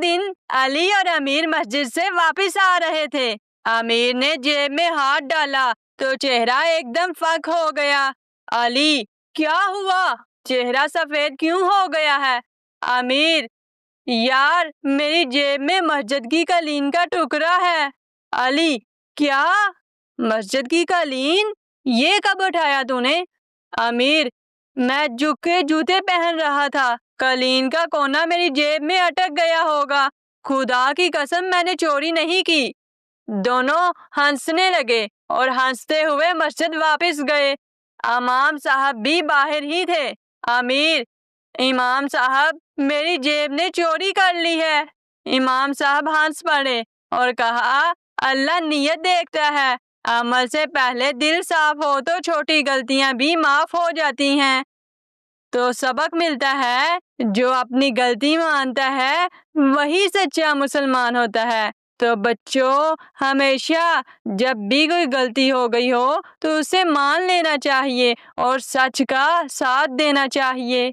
دن علی اور امیر مسجد سے واپس آ رہے تھے۔ امیر نے جیب میں ہاتھ ڈالا تو چہرہ ایک دم فک ہو گیا۔ علی، کیا ہوا؟ چہرہ سفید کیوں ہو گیا ہے؟ امیر، یار میری جیب میں مسجد کی قالین کا ٹکڑا ہے۔ علی، کیا؟ مسجد کی قالین؟ یہ کب اٹھایا تو نے؟ امیر، میں جھک کے جوتے پہن رہا تھا، قالین کا کونا میری جیب میں اٹک گیا ہوگا، خدا کی قسم میں نے چوری نہیں کی۔ دونوں ہنسنے لگے اور ہنستے ہوئے مسجد واپس گئے۔ امام صاحب بھی باہر ہی تھے۔ امیر، امام صاحب میری جیب نے چوری کر لی ہے۔ امام صاحب ہنس پڑے اور کہا، اللہ نیت دیکھتا ہے، عمل سے پہلے دل صاف ہو تو چھوٹی غلطیاں بھی معاف ہو جاتی ہیں۔ تو سبق ملتا ہے، جو اپنی غلطی مانتا ہے وہی سچا مسلمان ہوتا ہے۔ تو بچوں، ہمیشہ جب بھی کوئی غلطی ہو گئی ہو تو اسے مان لینا چاہیے اور سچ کا ساتھ دینا چاہیے۔